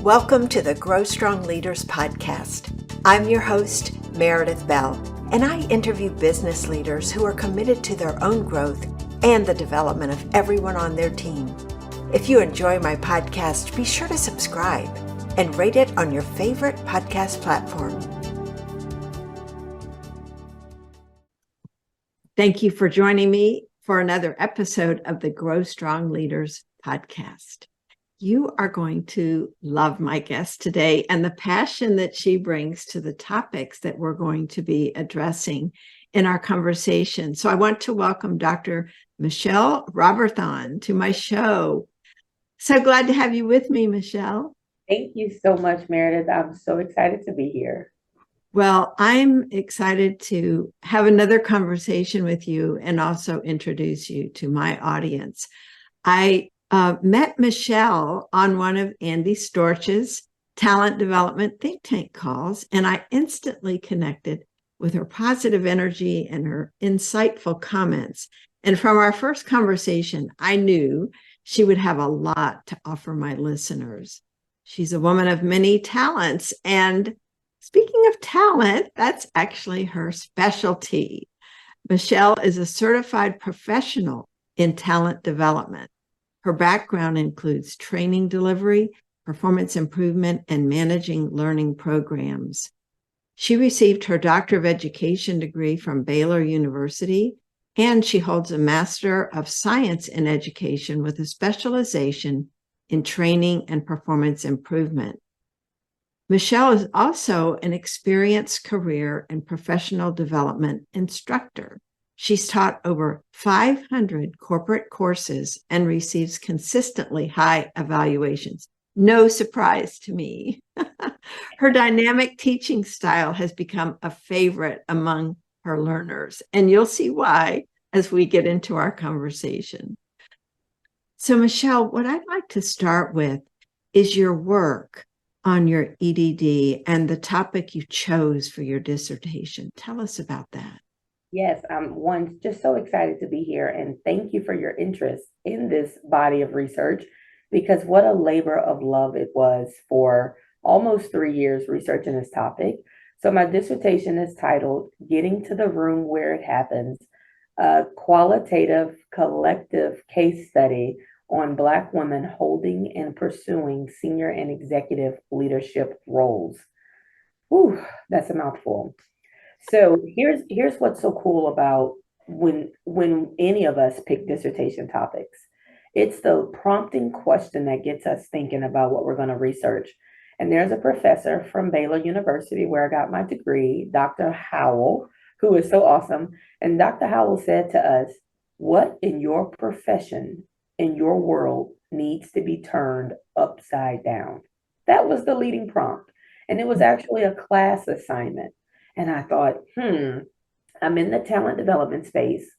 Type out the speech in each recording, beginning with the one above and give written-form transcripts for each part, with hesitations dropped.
Welcome to the Grow Strong Leaders podcast. I'm your host, Meredith Bell, and I interview business leaders who are committed to their own growth and the development of everyone on their team. If you enjoy my podcast, be sure to subscribe and rate it on your favorite podcast platform. Thank you for joining me for another episode of the Grow Strong Leaders podcast. You are going to love my guest today and the passion that she brings to the topics that we're going to be addressing in our conversation. So I want to welcome Dr. Mechelle Roberthon to my show. So glad to have you with me, Mechelle. Thank you so much, Meredith. I'm so excited to be here. Well, I'm excited to have another conversation with you and also introduce you to my audience. I met Mechelle on one of Andy Storch's talent development think tank calls, and I instantly connected with her positive energy and her insightful comments. And from our first conversation, I knew she would have a lot to offer my listeners. She's a woman of many talents, and speaking of talent, that's actually her specialty. Mechelle is a certified professional in talent development. Her background includes training delivery, performance improvement, and managing learning programs. She received her Doctor of Education degree from Baylor University, and she holds a Master of Science in Education with a specialization in training and performance improvement. Mechelle is also an experienced career and professional development instructor. She's taught over 500 corporate courses and receives consistently high evaluations. No surprise to me. Her dynamic teaching style has become a favorite among her learners, and you'll see why as we get into our conversation. So, Mechelle, what I'd like to start with is your work on your EDD and the topic you chose for your dissertation. Tell us about that. Yes, I'm just so excited to be here, and thank you for your interest in this body of research, because what a labor of love it was for almost 3 years researching this topic. So my dissertation is titled Getting to the Room Where It Happens, a qualitative collective case study on Black women holding and pursuing senior and executive leadership roles. Whew, that's a mouthful. So here's what's so cool about when any of us pick dissertation topics. It's the prompting question that gets us thinking about what we're going to research. And there's a professor from Baylor University where I got my degree, Dr. Howell, who is so awesome. And Dr. Howell said to us, "What in your profession, in your world, needs to be turned upside down?" That was the leading prompt. And it was actually a class assignment. And I thought, I'm in the talent development space.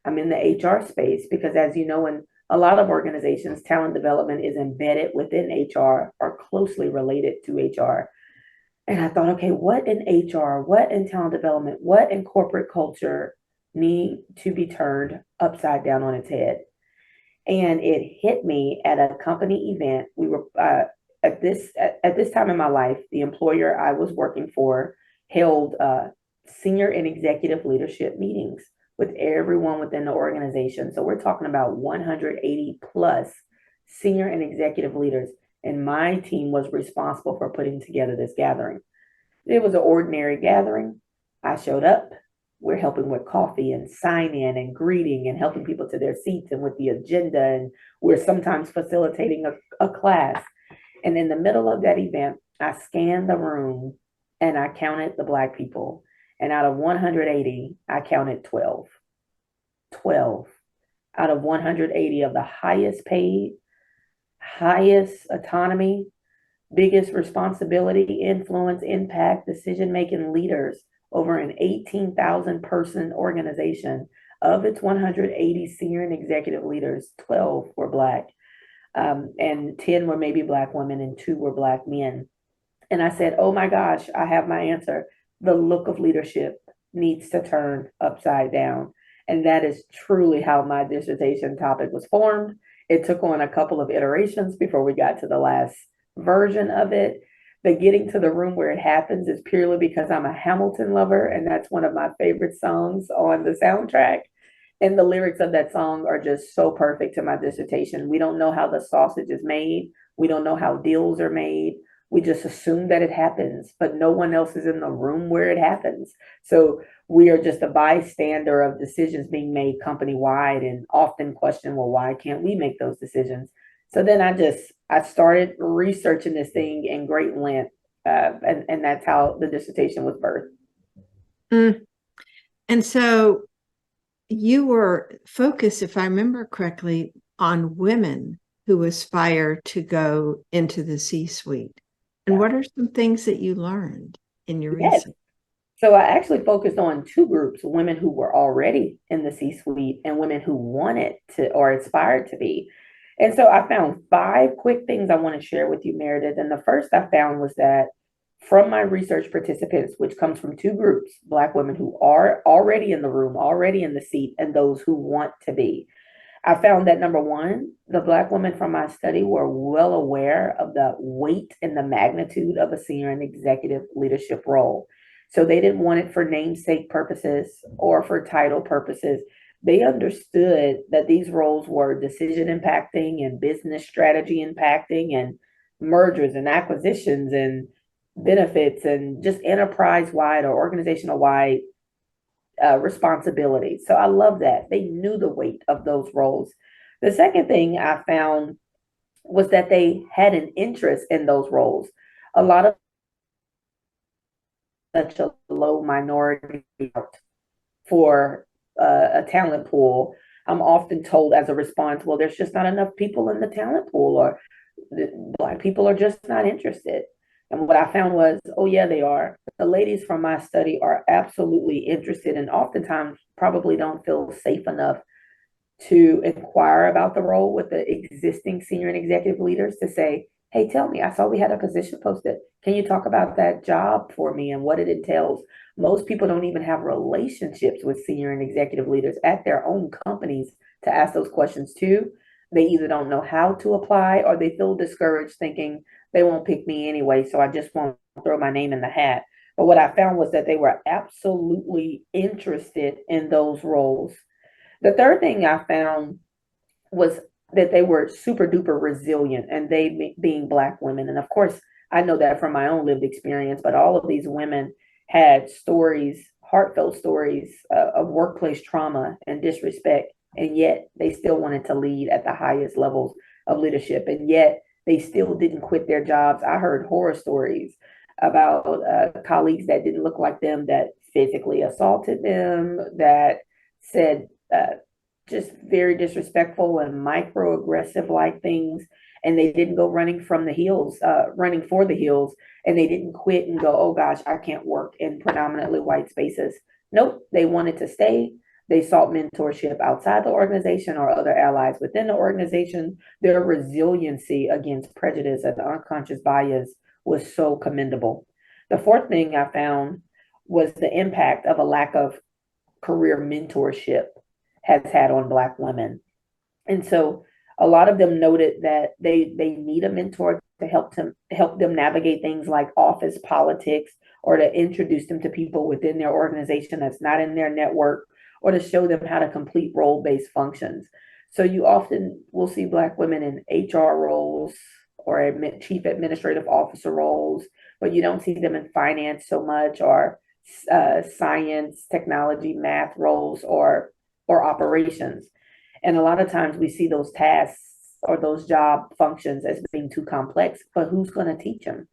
I'm in the HR space because, as you know, in a lot of organizations, talent development is embedded within HR or closely related to HR. And I thought, okay, what in HR, what in talent development, what in corporate culture need to be turned upside down on its head? And it hit me at a company event. We were at this time in my life, the employer I was working for held senior and executive leadership meetings with everyone within the organization. So we're talking about 180 plus senior and executive leaders. And my team was responsible for putting together this gathering. It was an ordinary gathering. I showed up. We're helping with coffee and sign in and greeting and helping people to their seats and with the agenda. And we're sometimes facilitating a class. And in the middle of that event, I scanned the room and I counted the Black people. And out of 180, I counted 12. 12 out of 180 of the highest paid, highest autonomy, biggest responsibility, influence, impact, decision-making leaders over an 18,000 person organization. Of its 180 senior and executive leaders, 12 were Black. And 10 were maybe Black women and 2 were Black men. And I said, oh my gosh, I have my answer. The look of leadership needs to turn upside down. And that is truly how my dissertation topic was formed. It took on a couple of iterations before we got to the last version of it. The getting to the room where it happens is purely because I'm a Hamilton lover, and that's one of my favorite songs on the soundtrack. And the lyrics of that song are just so perfect to my dissertation. We don't know how the sausage is made. We don't know how deals are made. We just assume that it happens, but no one else is in the room where it happens. So we are just a bystander of decisions being made company wide, and often question, well, why can't we make those decisions? So then I started researching this thing in great length, and that's how the dissertation was birthed. Mm. And so you were focused, if I remember correctly, on women who aspire to go into the C-suite. And what are some things that you learned in your Yes. research? So I actually focused on two groups, women who were already in the C-suite and women who wanted to or aspired to be. And so I found five quick things I want to share with you, Meredith. And the first I found was that from my research participants, which comes from two groups, Black women who are already in the room, already in the seat, and those who want to be. I found that number one, the Black women from my study were well aware of the weight and the magnitude of a senior and executive leadership role. So they didn't want it for namesake purposes or for title purposes. They understood that these roles were decision impacting and business strategy impacting and mergers and acquisitions and benefits and just enterprise wide or organizational wide responsibility. So I love that. They knew the weight of those roles. The second thing I found was that they had an interest in those roles. A lot of such a low minority for a talent pool. I'm often told as a response, well, there's just not enough people in the talent pool, or Black people are just not interested. And what I found was, oh, yeah, they are. The ladies from my study are absolutely interested and oftentimes probably don't feel safe enough to inquire about the role with the existing senior and executive leaders to say, hey, tell me, I saw we had a position posted. Can you talk about that job for me and what it entails? Most people don't even have relationships with senior and executive leaders at their own companies to ask those questions to. They either don't know how to apply or they feel discouraged thinking they won't pick me anyway, so I just won't throw my name in the hat. But what I found was that they were absolutely interested in those roles. The third thing I found was that they were super duper resilient, and they being Black women. And of course, I know that from my own lived experience, but all of these women had stories, heartfelt stories of workplace trauma and disrespect. And yet they still wanted to lead at the highest levels of leadership. And yet they still didn't quit their jobs. I heard horror stories about colleagues that didn't look like them, that physically assaulted them, that said just very disrespectful and microaggressive like things. And they didn't go running from the hills, running for the hills, and they didn't quit and go, oh gosh, I can't work in predominantly white spaces. Nope, they wanted to stay. They sought mentorship outside the organization or other allies within the organization. Their resiliency against prejudice and unconscious bias was so commendable. The fourth thing I found was the impact of a lack of career mentorship has had on Black women. And so a lot of them noted that they need a mentor to help them navigate things like office politics, or to introduce them to people within their organization that's not in their network, or to show them how to complete role-based functions. So you often will see Black women in HR roles or chief administrative officer roles, but you don't see them in finance so much, or science, technology, math roles, or operations. And a lot of times we see those tasks or those job functions as being too complex, but who's going to teach them?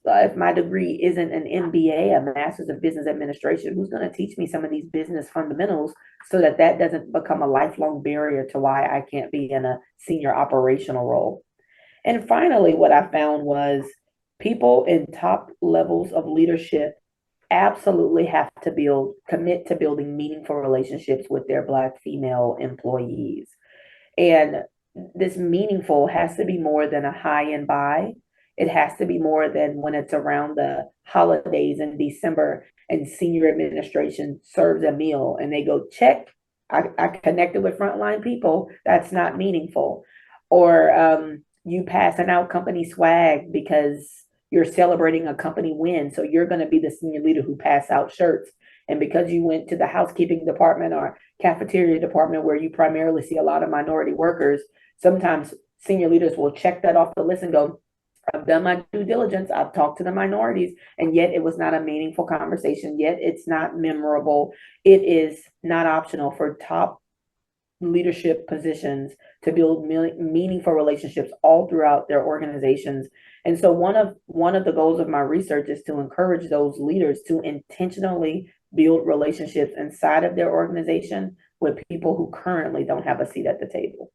If my degree isn't an MBA, a Master's of Business Administration, who's going to teach me some of these business fundamentals so that that doesn't become a lifelong barrier to why I can't be in a senior operational role? And finally, what I found was people in top levels of leadership absolutely have to commit to building meaningful relationships with their Black female employees. And this meaningful has to be more than a hi and bye. It has to be more than when it's around the holidays in December and senior administration serves a meal and they go, check, I connected with frontline people. That's not meaningful. Or you passing out company swag because you're celebrating a company win. So you're going to be the senior leader who pass out shirts. And because you went to the housekeeping department or cafeteria department where you primarily see a lot of minority workers, sometimes senior leaders will check that off the list and go, I've done my due diligence. I've talked to the minorities, and yet it was not a meaningful conversation. Yet it's not memorable. It is not optional for top leadership positions to build meaningful relationships all throughout their organizations. And so one of the goals of my research is to encourage those leaders to intentionally build relationships inside of their organization with people who currently don't have a seat at the table.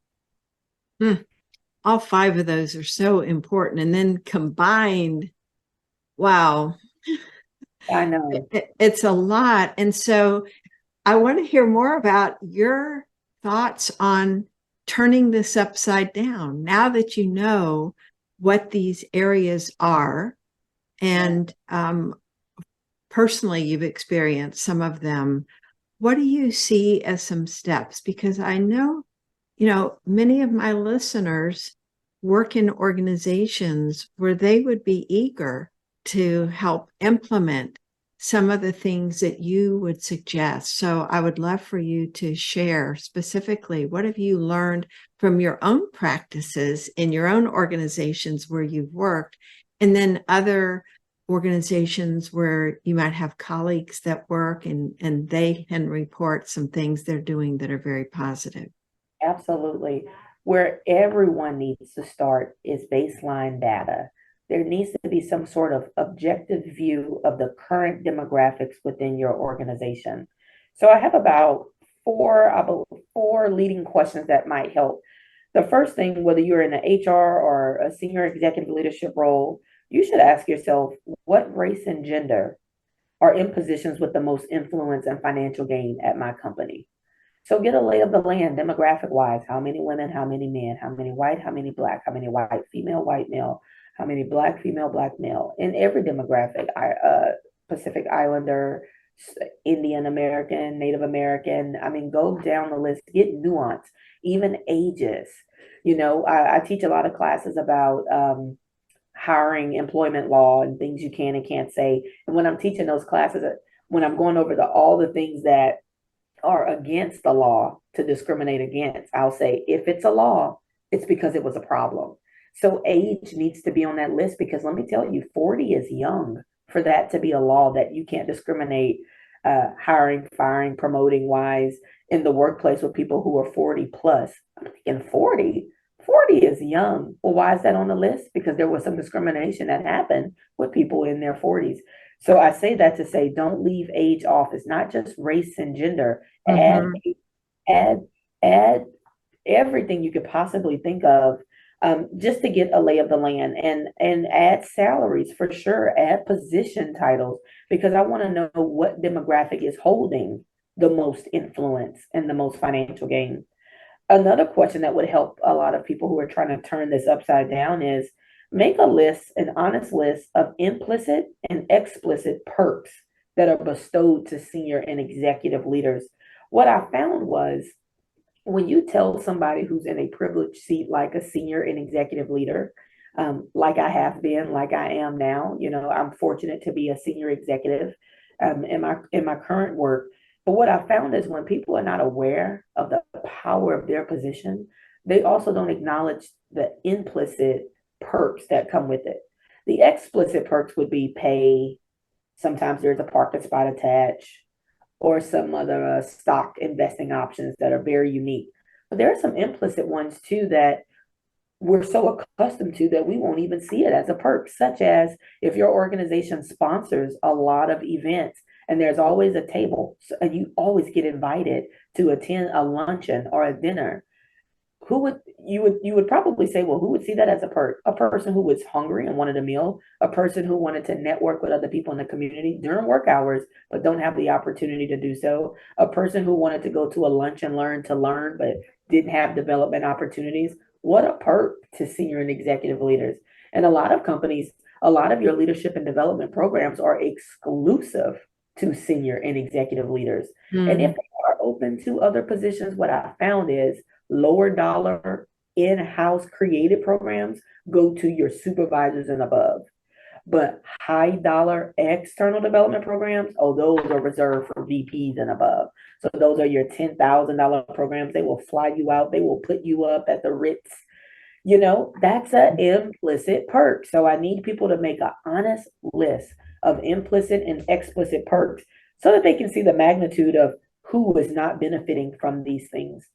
All five of those are so important. And then combined, wow. I know. It's a lot. And so I want to hear more about your thoughts on turning this upside down now that you know what these areas are. And personally, you've experienced some of them. What do you see as some steps? Because I know, many of my listeners work in organizations where they would be eager to help implement some of the things that you would suggest. So I would love for you to share specifically, what have you learned from your own practices in your own organizations where you've worked, and then other organizations where you might have colleagues that work and they can report some things they're doing that are very positive. Absolutely. Where everyone needs to start is baseline data. There needs to be some sort of objective view of the current demographics within your organization. So I have about four leading questions that might help. The first thing, whether you're in an HR or a senior executive leadership role, you should ask yourself, what race and gender are in positions with the most influence and financial gain at my company? So get a lay of the land demographic wise. How many women, how many men, how many white, how many black, how many white female, white male, how many black female, black male in every demographic. Pacific Islander, Indian American, Native American. I mean, go down the list, get nuance, even ages. I teach a lot of classes about hiring, employment law, and things you can and can't say. And when I'm teaching those classes, when I'm going over all the things that are against the law to discriminate against, I'll say, if it's a law, it's because it was a problem. So age needs to be on that list, because let me tell you, 40 is young for that to be a law that you can't discriminate hiring, firing, promoting wise in the workplace with people who are 40 plus. I'm thinking 40 is young. Well, why is that on the list? Because there was some discrimination that happened with people in their 40s. So I say that to say, don't leave age off. It's not just race and gender. Mhm. Add everything you could possibly think of, just to get a lay of the land, and add salaries for sure. Add position titles, because I want to know what demographic is holding the most influence and the most financial gain. Another question that would help a lot of people who are trying to turn this upside down is make a list, an honest list of implicit and explicit perks that are bestowed to senior and executive leaders. What I found was, when you tell somebody who's in a privileged seat, like a senior and executive leader, like I have been, like I am now, I'm fortunate to be a senior executive in my current work. But what I found is, when people are not aware of the power of their position, they also don't acknowledge the implicit perks that come with it. The explicit perks would be pay. Sometimes there's a parking spot attached, or some other stock investing options that are very unique. But there are some implicit ones too that we're so accustomed to that we won't even see it as a perk, such as if your organization sponsors a lot of events and there's always a table, and you always get invited to attend a luncheon or a dinner. You would probably say, well, who would see that as a perk? A person who was hungry and wanted a meal, a person who wanted to network with other people in the community during work hours but don't have the opportunity to do so, a person who wanted to go to a lunch and learn to learn but didn't have development opportunities. What a perk to senior and executive leaders. And a lot of companies, a lot of your leadership and development programs are exclusive to senior and executive leaders. And if Mm. they are open to other positions, what I found is lower dollar in-house created programs go to your supervisors and above. But high dollar external development programs, oh, those are reserved for VPs and above. So those are your $10,000 programs. They will fly you out. They will put you up at the Ritz. That's an implicit perk. So I need people to make an honest list of implicit and explicit perks so that they can see the magnitude of who is not benefiting from these things.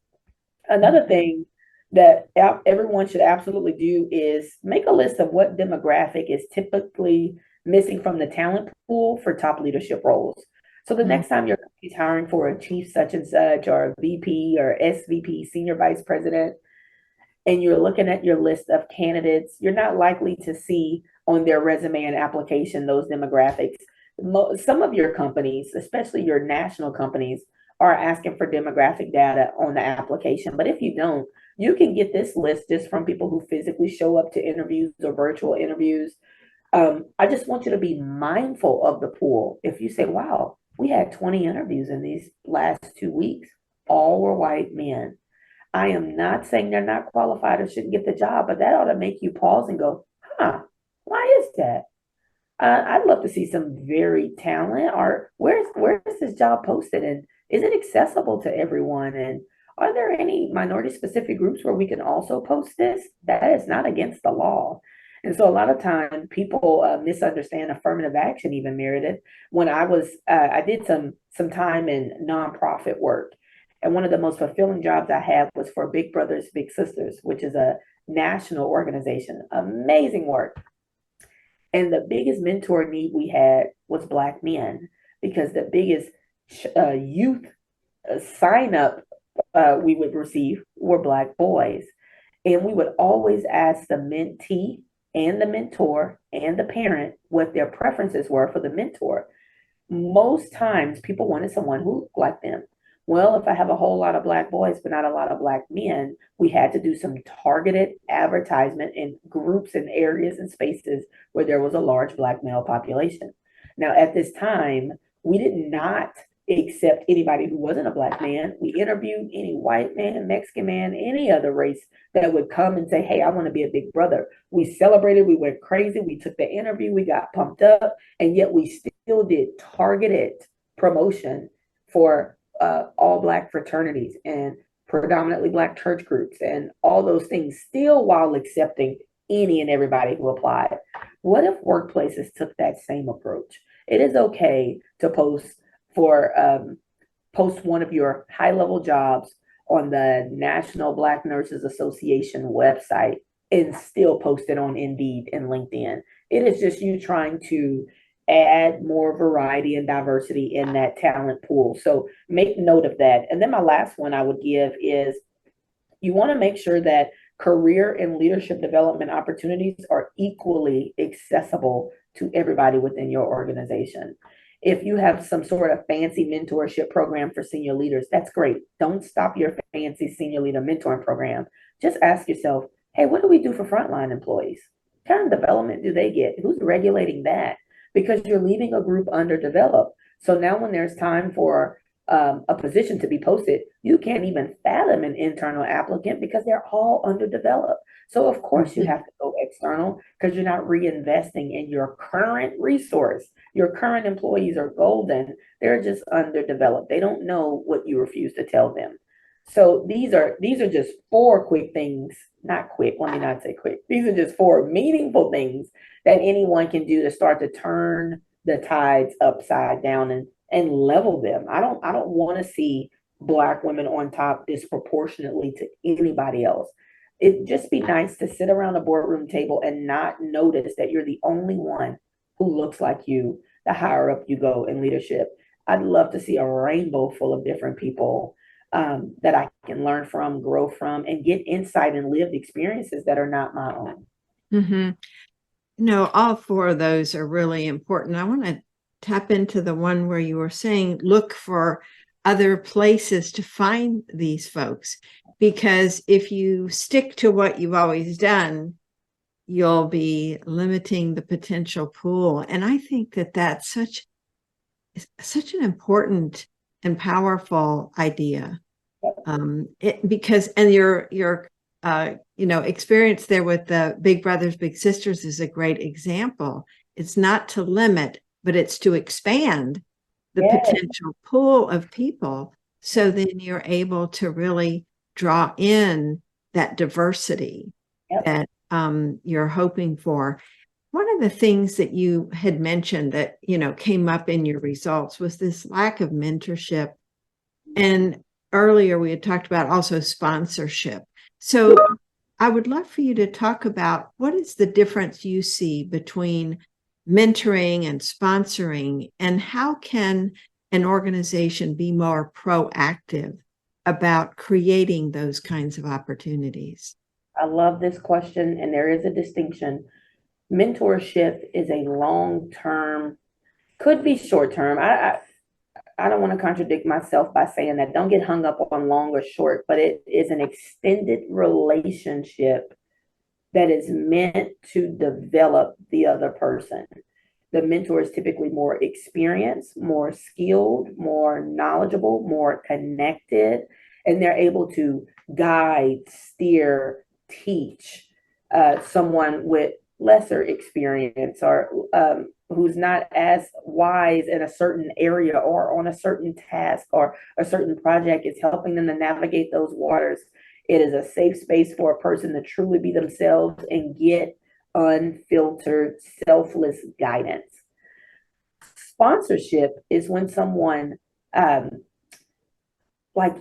Another thing that everyone should absolutely do is make a list of what demographic is typically missing from the talent pool for top leadership roles. So the next time your company's hiring for a chief such and such, or a VP or SVP, senior vice president, and you're looking at your list of candidates, you're not likely to see on their resume and application those demographics. Some of your companies, especially your national companies, are asking for demographic data on the application. But if you don't, you can get this list just from people who physically show up to interviews or virtual interviews. I just want you to be mindful of the pool. If you say, wow, we had 20 interviews in these last 2 weeks, all were white men. I am not saying they're not qualified or shouldn't get the job, but that ought to make you pause and go, why is that? I'd love to see some varied talent. Or where's this job posted, and is it accessible to everyone? And are there any minority specific groups where we can also post this? That is not against the law. And so a lot of time people misunderstand affirmative action, even Meredith. When I did some time in nonprofit work, and one of the most fulfilling jobs I had was for Big Brothers Big Sisters, which is a national organization. Amazing work. And the biggest mentor need we had was Black men, because the biggest youth sign up we would receive were Black boys. And we would always ask the mentee and the mentor and the parent what their preferences were for the mentor. Most times people wanted someone who looked like them. Well, if I have a whole lot of Black boys, but not a lot of Black men, we had to do some targeted advertisement in groups and areas and spaces where there was a large Black male population. Now, at this time, we did not accept anybody who wasn't a Black man. We interviewed any white man, Mexican man, any other race that would come and say, hey, I want to be a big brother. We celebrated, we went crazy, we took the interview, we got pumped up, and yet we still did targeted promotion for all Black fraternities and predominantly Black church groups and all those things, still while accepting any and everybody who applied. What if workplaces took that same approach? It is okay to post one of your high-level jobs on the National Black Nurses Association website and still post it on Indeed and LinkedIn. It is just you trying to add more variety and diversity in that talent pool. So make note of that. And then my last one I would give is you want to make sure that career and leadership development opportunities are equally accessible to everybody within your organization. If you have some sort of fancy mentorship program for senior leaders, that's great. Don't stop your fancy senior leader mentoring program. Just ask yourself, hey, what do we do for frontline employees? What kind of development do they get? Who's regulating that? Because you're leaving a group underdeveloped. So now when there's time for a position to be posted, you can't even fathom an internal applicant because they're all underdeveloped. So of course you have to go external because you're not reinvesting in your current resource. Your current employees are golden. They're just underdeveloped. They don't know what you refuse to tell them. So these are just four quick things, not quick, let me not say quick. These are just four meaningful things that anyone can do to start to turn the tides upside down and level them. I don't want to see Black women on top disproportionately to anybody else. It'd just be nice to sit around a boardroom table and not notice that you're the only one who looks like you, the higher up you go in leadership. I'd love to see a rainbow full of different people that I can learn from, grow from, and get insight and lived experiences that are not my own. Mm-hmm. No, all four of those are really important. I want to tap into the one where you were saying, look for other places to find these folks, because if you stick to what you've always done, you'll be limiting the potential pool. And I think that that's such an important and powerful idea. Because your experience there with the Big Brothers Big Sisters is a great example. It's not to limit, but it's to expand the Yes. potential pool of people, so then you're able to really draw in that diversity Yep. that you're hoping for. One of the things that you had mentioned that came up in your results was this lack of mentorship, and earlier we had talked about also sponsorship. So I would love for you to talk about what is the difference you see between mentoring and sponsoring, and how can an organization be more proactive about creating those kinds of opportunities? I love this question, and there is a distinction. Mentorship is a long term, could be short term. I don't want to contradict myself by saying that. Don't get hung up on long or short, but it is an extended relationship that is meant to develop the other person. The mentor is typically more experienced, more skilled, more knowledgeable, more connected, and they're able to guide, steer, teach someone with lesser experience, or who's not as wise in a certain area or on a certain task or a certain project. Is helping them to navigate those waters. It is a safe space for a person to truly be themselves and get unfiltered, selfless guidance. Sponsorship is when someone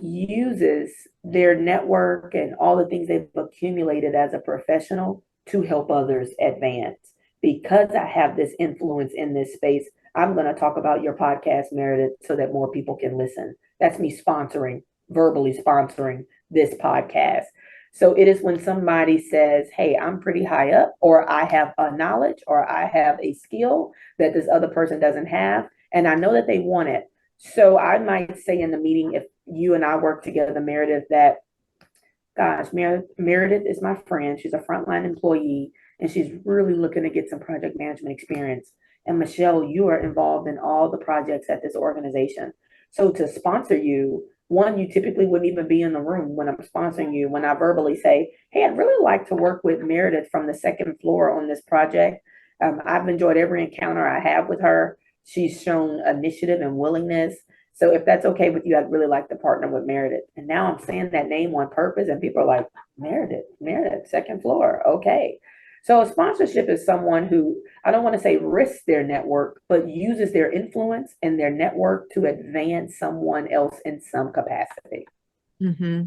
uses their network and all the things they've accumulated as a professional to help others advance. Because I have this influence in this space, I'm going to talk about your podcast, Meredith, so that more people can listen. That's me verbally sponsoring this podcast. So it is when somebody says, hey, I'm pretty high up, or I have a knowledge, or I have a skill that this other person doesn't have, and I know that they want it. So I might say in the meeting, if you and I work together, Meredith, that, gosh, Meredith is my friend. She's a frontline employee, and she's really looking to get some project management experience. And Mechelle, you are involved in all the projects at this organization. So to sponsor you, one, you typically wouldn't even be in the room when I'm sponsoring you. When I verbally say, hey, I'd really like to work with Meredith from the second floor on this project. I've enjoyed every encounter I have with her. She's shown initiative and willingness. So if that's okay with you, I'd really like to partner with Meredith. And now I'm saying that name on purpose, and people are like, Meredith, second floor. Okay. So a sponsorship is someone who, I don't want to say risks their network, but uses their influence and their network to advance someone else in some capacity. Mm-hmm.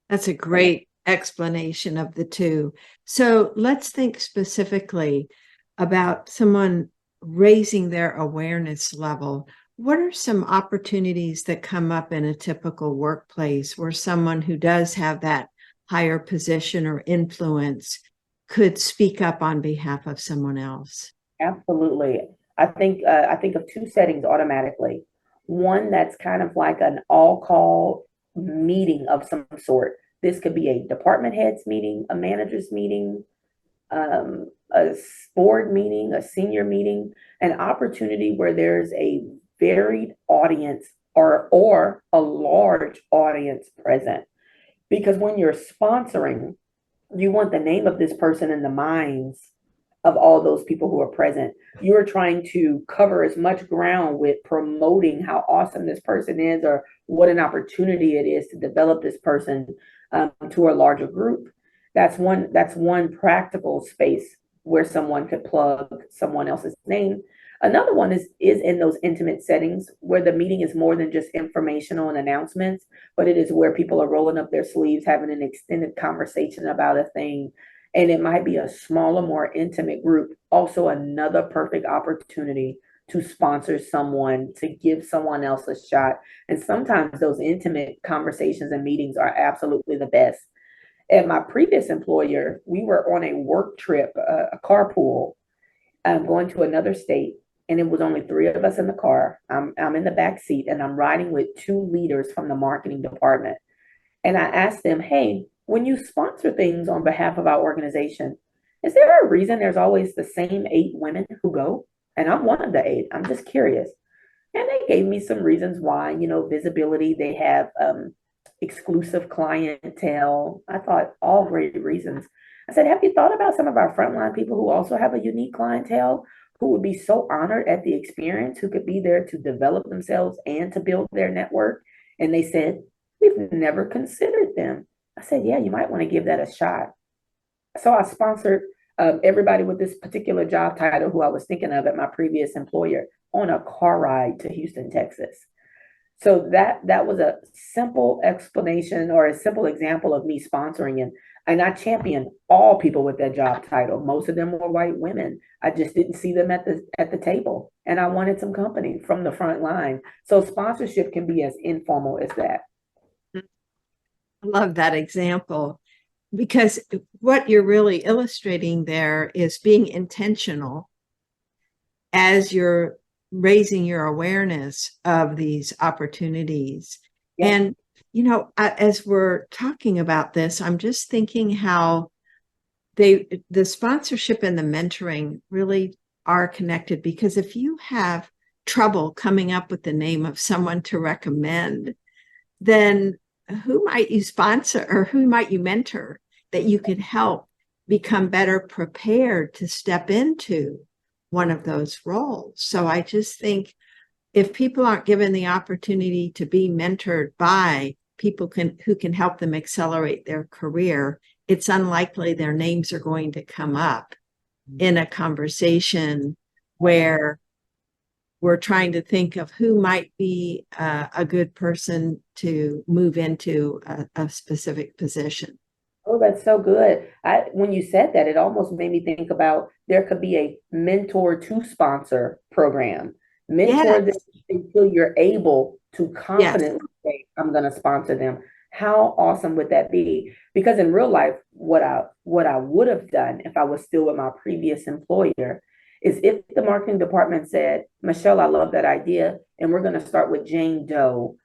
That's a great explanation of the two. So let's think specifically about someone raising their awareness level. What are some opportunities that come up in a typical workplace where someone who does have that higher position or influence could speak up on behalf of someone else? Absolutely. I think of two settings automatically. One that's kind of like an all-call meeting of some sort. This could be a department heads meeting, a manager's meeting, a board meeting, a senior meeting, an opportunity where there's a varied audience or a large audience present. Because when you're sponsoring, you want the name of this person in the minds of all those people who are present. You're trying to cover as much ground with promoting how awesome this person is, or what an opportunity it is to develop this person to a larger group. That's one practical space where someone could plug someone else's name. Another one is in those intimate settings where the meeting is more than just informational and announcements, but it is where people are rolling up their sleeves, having an extended conversation about a thing. And it might be a smaller, more intimate group. Also, another perfect opportunity to sponsor someone, to give someone else a shot. And sometimes those intimate conversations and meetings are absolutely the best. At my previous employer, we were on a work trip, a carpool, going to another state, and it was only three of us in the car. I'm in the back seat, and I'm riding with two leaders from the marketing department. And I asked them, hey, when you sponsor things on behalf of our organization, is there a reason there's always the same 8 women who go? And I'm one of the 8. I'm just curious. And they gave me some reasons why, visibility. They have exclusive clientele. I thought all great reasons. I said, have you thought about some of our frontline people who also have a unique clientele who would be so honored at the experience, who could be there to develop themselves and to build their network? And they said, we've never considered them. I said, yeah, you might want to give that a shot. So I sponsored everybody with this particular job title who I was thinking of at my previous employer on a car ride to Houston, Texas. So that was a simple explanation or a simple example of me sponsoring, and I championed all people with that job title. Most of them were white women. I just didn't see them at the table, and I wanted some company from the front line. So sponsorship can be as informal as that. I love that example, because what you're really illustrating there is being intentional as you're raising your awareness of these opportunities. Yeah. And, as we're talking about this, I'm just thinking how the sponsorship and the mentoring really are connected, because if you have trouble coming up with the name of someone to recommend, then who might you sponsor or who might you mentor that you could help become better prepared to step into one of those roles? So I just think if people aren't given the opportunity to be mentored by people who can help them accelerate their career, it's unlikely their names are going to come up in a conversation where we're trying to think of who might be a good person to move into a specific position. Oh, that's so good. When you said that, it almost made me think about there could be a mentor to sponsor program. Mentor them Yes, until you're able to yes. confidently say, I'm going to sponsor them. How awesome would that be? Because in real life, what I would have done if I was still with my previous employer is if the marketing department said, Mechelle, I love that idea, and we're going to start with Jane Doe,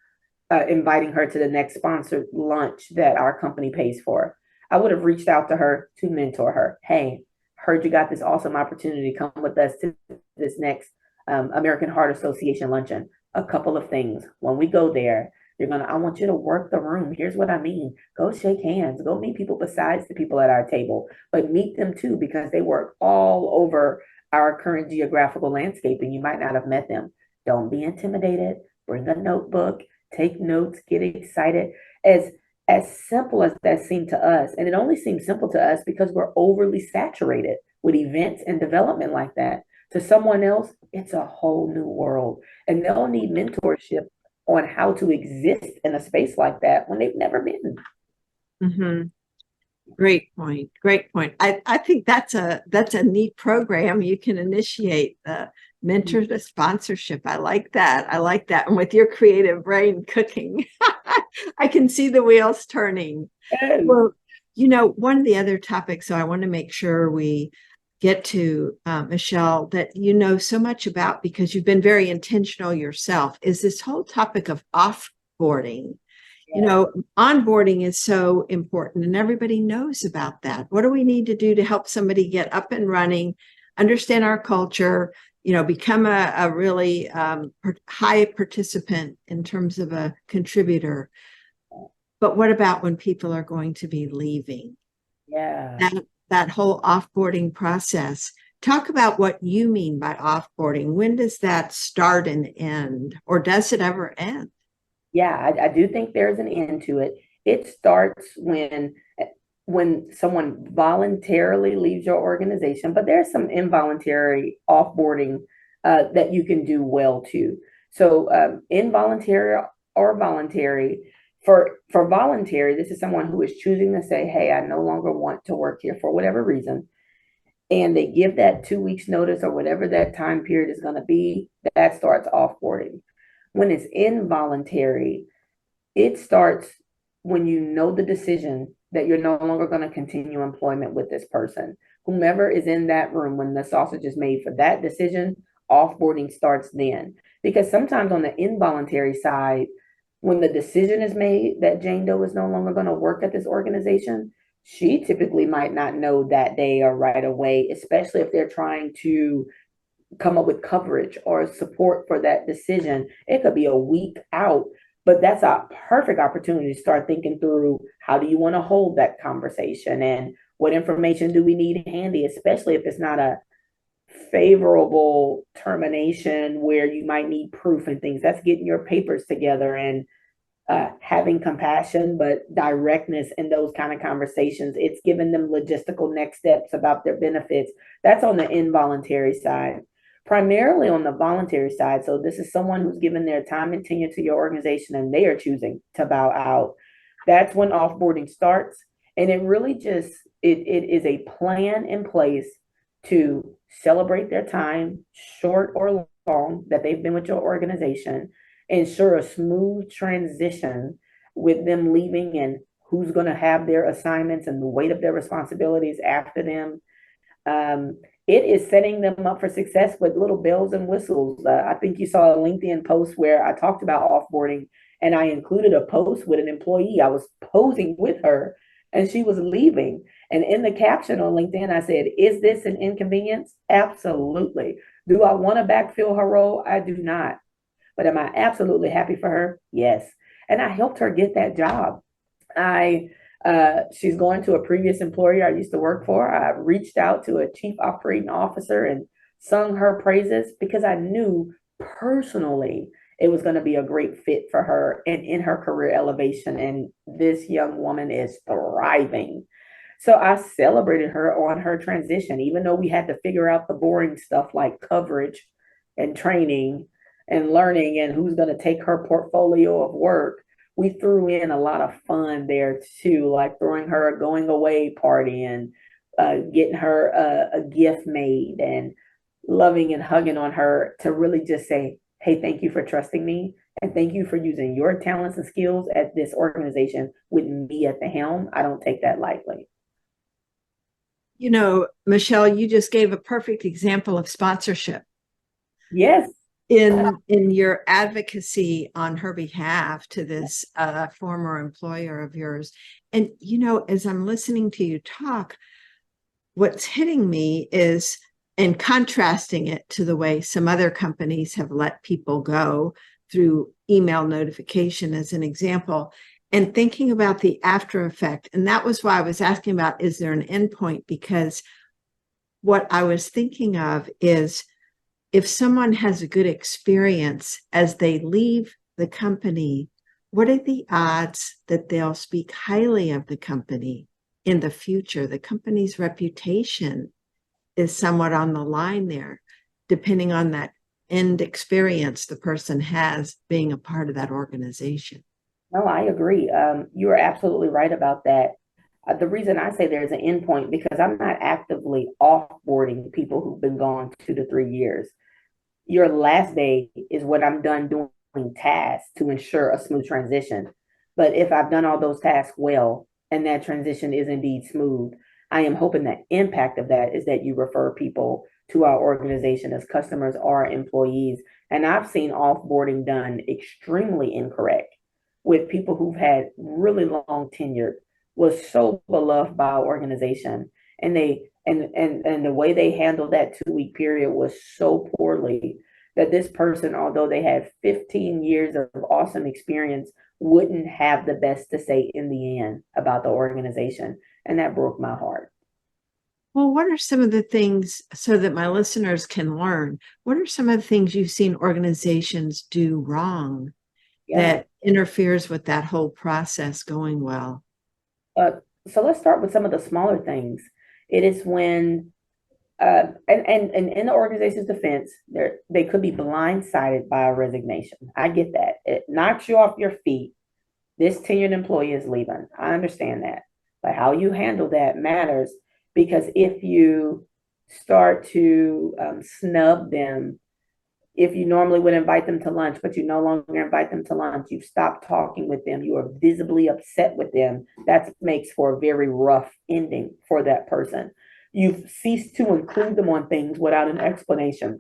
inviting her to the next sponsored lunch that our company pays for. I would have reached out to her to mentor her. Hey, heard you got this awesome opportunity. Come with us to this next American Heart Association luncheon. A couple of things. When we go there, I want you to work the room. Here's what I mean. Go shake hands. Go meet people besides the people at our table, but meet them too, because they work all over our current geographical landscape and you might not have met them. Don't be intimidated. Bring a notebook, take notes, get excited. As simple as that seemed to us, and it only seems simple to us because we're overly saturated with events and development like that. To someone else, it's a whole new world, and they'll need mentorship on how to exist in a space like that when they've never been. Mm-hmm. Great point. Great point. I think that's a neat program you can initiate, the mentor to sponsorship. I like that. I like that. And with your creative brain cooking, I can see the wheels turning. Yes. Well, one of the other topics, so I want to make sure we get to, Mechelle, that you know so much about because you've been very intentional yourself, is this whole topic of offboarding. Onboarding is so important and everybody knows about that. What do we need to do to help somebody get up and running, understand our culture, become a really high participant in terms of a contributor? But what about when people are going to be leaving? Yeah. That whole offboarding process. Talk about what you mean by offboarding. When does that start and end, or does it ever end? Yeah, I do think there's an end to it. It starts when someone voluntarily leaves your organization, but there's some involuntary offboarding that you can do well too. So involuntary or voluntary. For voluntary, this is someone who is choosing to say, "Hey, I no longer want to work here for whatever reason," and they give that 2 weeks notice or whatever that time period is going to be. That starts offboarding. When it's involuntary, it starts when you know the decision that you're no longer going to continue employment with this person. Whomever is in that room when the sausage is made for that decision, offboarding starts then. Because sometimes on the involuntary side, when the decision is made that Jane Doe is no longer going to work at this organization, she typically might not know that day or right away, especially if they're trying to come up with coverage or support for that decision. It could be a week out. But that's a perfect opportunity to start thinking through how do you want to hold that conversation and what information do we need handy, especially if it's not a favorable termination where you might need proof and things. That's getting your papers together and having compassion, but directness in those kind of conversations. It's giving them logistical next steps about their benefits. That's on the involuntary side. Primarily on the voluntary side. So this is someone who's given their time and tenure to your organization and they are choosing to bow out. That's when offboarding starts. And it really just, it is a plan in place to celebrate their time, short or long, that they've been with your organization, ensure a smooth transition with them leaving and who's going to have their assignments and the weight of their responsibilities after them. It is setting them up for success with little bells and whistles. I think you saw a LinkedIn post where I talked about offboarding and I included a post with an employee. I was posing with her and she was leaving. And in the caption on LinkedIn, I said, "Is this an inconvenience? Absolutely. Do I want to backfill her role? I do not. But am I absolutely happy for her? Yes." And I helped her get that job. I She's going to a previous employer I used to work for. I reached out to a chief operating officer and sung her praises because I knew personally it was going to be a great fit for her and in her career elevation. And this young woman is thriving. So I celebrated her on her transition, even though we had to figure out the boring stuff like coverage and training and learning and who's going to take her portfolio of work. We threw in a lot of fun there too, like throwing her a going away party and getting her a gift made and loving and hugging on her to really just say, "Hey, thank you for trusting me. And thank you for using your talents and skills at this organization with me at the helm. I don't take that lightly." You know, Mechelle, you just gave a perfect example of sponsorship Yes. in your advocacy on her behalf to this former employer of yours. And, you know, as I'm listening to you talk, what's hitting me is, and contrasting it to the way some other companies have let people go through email notification as an example, and thinking about the after effect. And that was why I was asking about, is there an endpoint? Because what I was thinking of is, if someone has a good experience as they leave the company, what are the odds that they'll speak highly of the company in the future? The company's reputation is somewhat on the line there, depending on that end experience the person has being a part of that organization. No, I agree. You are absolutely right about that. The reason I say there's an endpoint because I'm not actively offboarding people who've been gone 2 to 3 years. Your last day is when I'm done doing tasks to ensure a smooth transition. But if I've done all those tasks well and that transition is indeed smooth, I am hoping the impact of that is that you refer people to our organization as customers or employees. And I've seen offboarding done extremely incorrect with people who've had really long tenure, was so beloved by our organization, and the way they handled that 2 week period was so poorly that this person, although they had 15 years of awesome experience, wouldn't have the best to say in the end about the organization. And that broke my heart. Well, what are some of the things, so that my listeners can learn, what are some of the things you've seen organizations do wrong Yeah. that interferes with that whole process going well? Uh, so let's start with some of the smaller things. It is when and in the organization's defense, they could be blindsided by a resignation. I get that. It knocks you off your feet. This tenured employee is leaving. I understand that. But how you handle that matters, because if you start to snub them, if you normally would invite them to lunch, but you no longer invite them to lunch, you've stopped talking with them, you are visibly upset with them, that makes for a very rough ending for that person. You've ceased to include them on things without an explanation.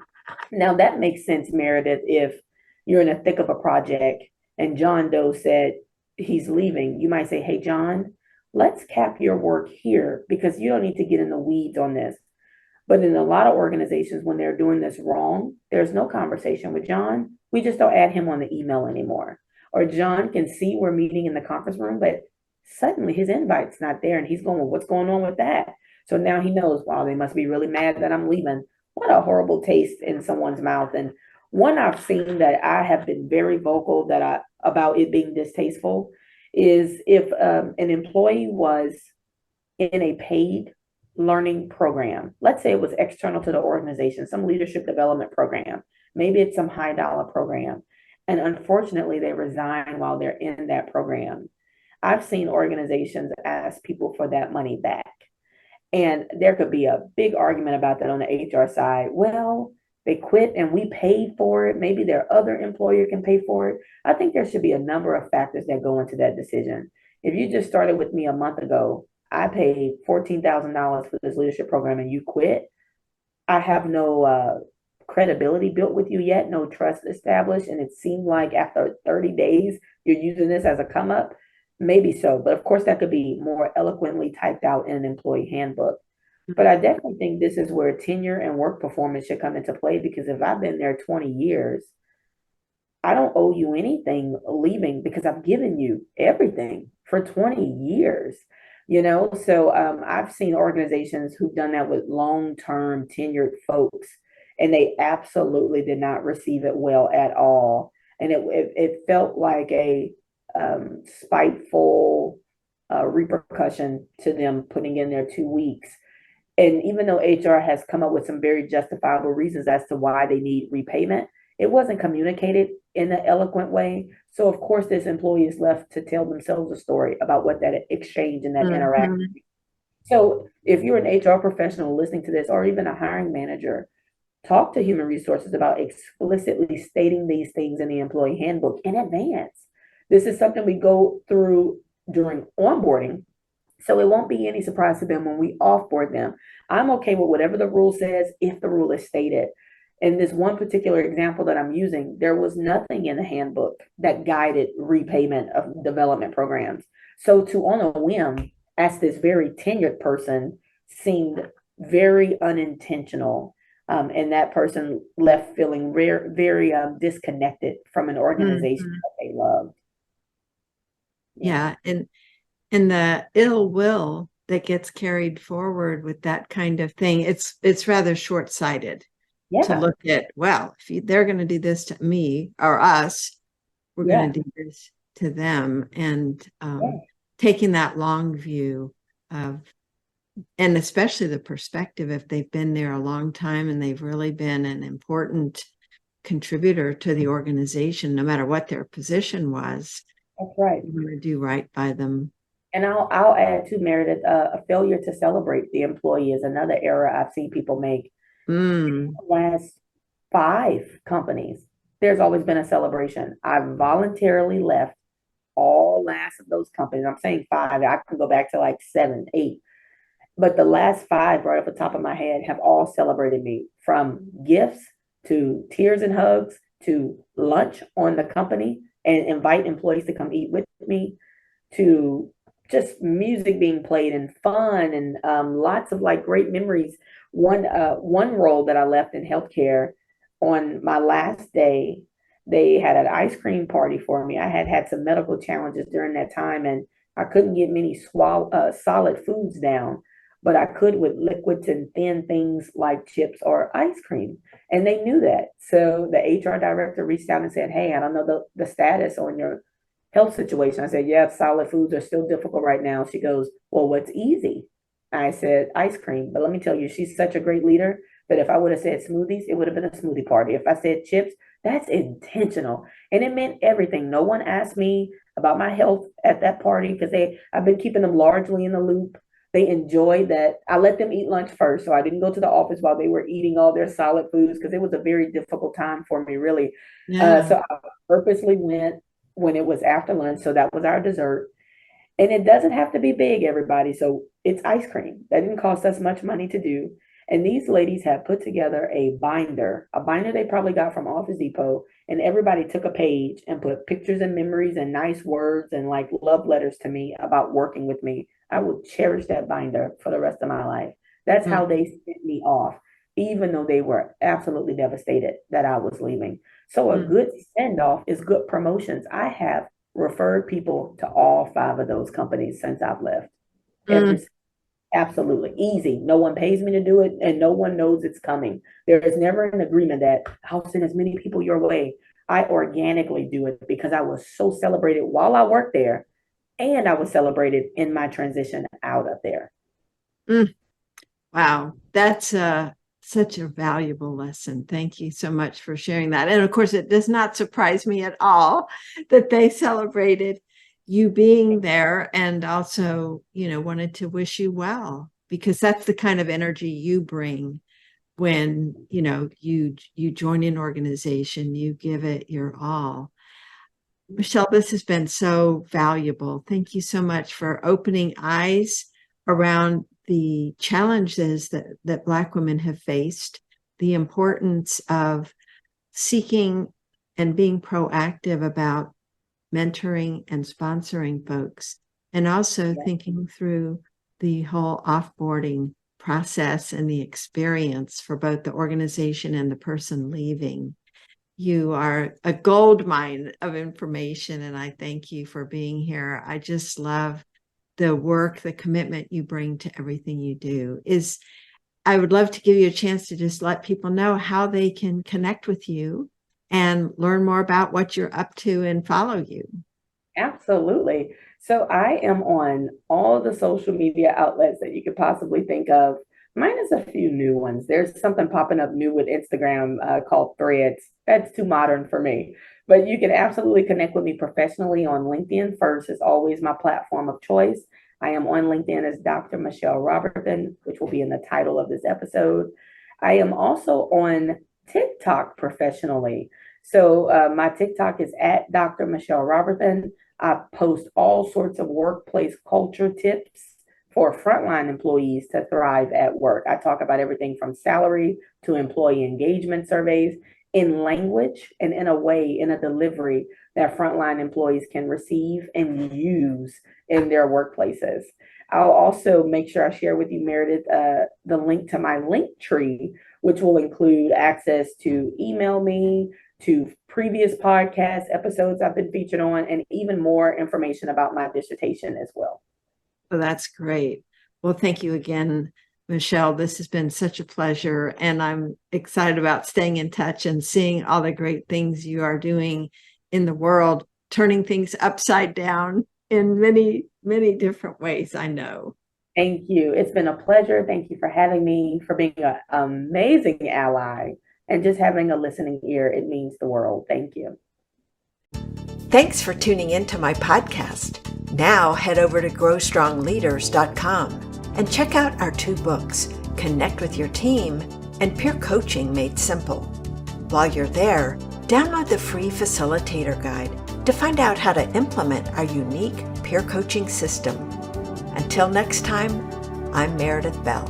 Now, that makes sense, Meredith, if you're in the thick of a project and John Doe said he's leaving, you might say, "Hey, John, let's cap your work here because you don't need to get in the weeds on this." But in a lot of organizations, when they're doing this wrong, there's no conversation with John. We just don't add him on the email anymore. or John can see we're meeting in the conference room, but suddenly his invite's not there and he's going, well, what's going on with that? So now he knows, wow, they must be really mad that I'm leaving. What a horrible taste in someone's mouth. And one I've seen that I have been very vocal about it being distasteful is if an employee was in a paid learning program. Let's say it was external to the organization, some leadership development program. Maybe it's some high dollar program. And unfortunately, they resign while they're in that program. I've seen organizations ask people for that money back. And there could be a big argument about that on the HR side. Well, they quit and we paid for it. Maybe their other employer can pay for it. I think there should be a number of factors that go into that decision. If you just started with me a month ago, I paid $14,000 for this leadership program and you quit. I have no credibility built with you yet, no trust established. And it seemed like after 30 days, you're using this as a come up. Maybe so, but of course that could be more eloquently typed out in an employee handbook. But I definitely think this is where tenure and work performance should come into play because if I've been there 20 years, I don't owe you anything leaving because I've given you everything for 20 years, you know? So I've seen organizations who've done that with long-term tenured folks, and they absolutely did not receive it well at all. And it felt like a spiteful repercussion to them putting in their 2 weeks. And even though HR has come up with some very justifiable reasons as to why they need repayment, it wasn't communicated in an eloquent way. So of course, this employee is left to tell themselves a story about what that exchange and that interaction. Mhm. So if you're an HR professional listening to this, or even a hiring manager, talk to human resources about explicitly stating these things in the employee handbook in advance. This is something we go through during onboarding. So it won't be any surprise to them when we offboard them. I'm okay with whatever the rule says if the rule is stated. In this one particular example that I'm using, there was nothing in the handbook that guided repayment of development programs. So to on a whim ask this very tenured person seemed very unintentional. And that person left feeling very disconnected from an organization Mhm. that they loved. Yeah. Yeah, and the ill will that gets carried forward with that kind of thing, it's rather short-sighted to Yeah. look at, well, they're going to do this to me or us, we're going Yeah. to do this to them. And Yeah. taking that long view of, and especially the perspective, if they've been there a long time and they've really been an important contributor to the organization, no matter what their position was, That's right. you want to do right by them. And I'll add to Meredith, a failure to celebrate the employee is another error I've seen people make. Mm. The last 5 companies, there's always been a celebration. I voluntarily left all last of those companies. I'm saying 5. I can go back to like 7, 8. But the last 5 right off the top of my head have all celebrated me, from gifts to tears and hugs to lunch on the company and invite employees to come eat with me to just music being played and fun and lots of like great memories. One role that I left in healthcare, on my last day, they had an ice cream party for me. I had had some medical challenges during that time, and I couldn't get many solid foods down, but I could with liquids and thin things like chips or ice cream. And they knew that. So the HR director reached out and said, hey, I don't know the status on your health situation. I said, yeah, solid foods are still difficult right now. She goes, well, what's easy? I said, ice cream. But let me tell you, she's such a great leader that if I would have said smoothies, it would have been a smoothie party. If I said chips, that's intentional. And it meant everything. No one asked me about my health at that party because I've been keeping them largely in the loop. They enjoyed that. I let them eat lunch first. So I didn't go to the office while they were eating all their solid foods because it was a very difficult time for me, really. Yeah. So I purposely went when it was after lunch. So that was our dessert. And it doesn't have to be big, everybody. So it's ice cream. That didn't cost us much money to do. And these ladies have put together a binder they probably got from Office Depot. And everybody took a page and put pictures and memories and nice words and like love letters to me about working with me. I will cherish that binder for the rest of my life. That's Mm. how they sent me off. even though they were absolutely devastated that I was leaving. So a Mm, good send off is good promotions. I have referred people to all five of those companies since I've left. mm. Every Absolutely easy. No one pays me to do it, and no one knows it's coming. There is never an agreement that I'll send as many people your way. I organically do it because I was so celebrated while I worked there, and I was celebrated in my transition out of there. Mm. Wow, that's such a valuable lesson. Thank you so much for sharing that. And of course, it does not surprise me at all that they celebrated you being there and also, wanted to wish you well, because that's the kind of energy you bring when, you join an organization, you give it your all. Mechelle, this has been so valuable. Thank you so much for opening eyes around the challenges that Black women have faced, the importance of seeking and being proactive about mentoring and sponsoring folks, and also Yeah. thinking through the whole offboarding process and the experience for both the organization and the person leaving. You are a gold mine of information, and I thank you for being here. I just love the work, the commitment you bring to everything you do. I would love to give you a chance to just let people know how they can connect with you and learn more about what you're up to and follow you. Absolutely. So I am on all the social media outlets that you could possibly think of, minus a few new ones. There's something popping up new with Instagram called Threads. That's too modern for me. But you can absolutely connect with me professionally on LinkedIn first, is always my platform of choice. I am on LinkedIn as Dr. Mechelle Roberthon, which will be in the title of this episode. I am also on TikTok professionally. So my TikTok is at Dr. Mechelle Roberthon. I post all sorts of workplace culture tips for frontline employees to thrive at work. I talk about everything from salary to employee engagement surveys in language and in a way, in a delivery that frontline employees can receive and use in their workplaces. I'll also make sure I share with you, Meredith, the link to my link tree, which will include access to email me, to previous podcast episodes I've been featured on, and even more information about my dissertation as well. Well, that's great. Well, thank you again, Mechelle. This has been such a pleasure, and I'm excited about staying in touch and seeing all the great things you are doing in the world, turning things upside down in many, many different ways, I know. Thank you. It's been a pleasure. Thank you for having me, for being an amazing ally, and just having a listening ear. It means the world. Thank you. Thanks for tuning in to my podcast. Now head over to growstrongleaders.com and check out our 2 books, Connect with Your Team and Peer Coaching Made Simple. While you're there, download the free facilitator guide to find out how to implement our unique peer coaching system. Until next time, I'm Meredith Bell.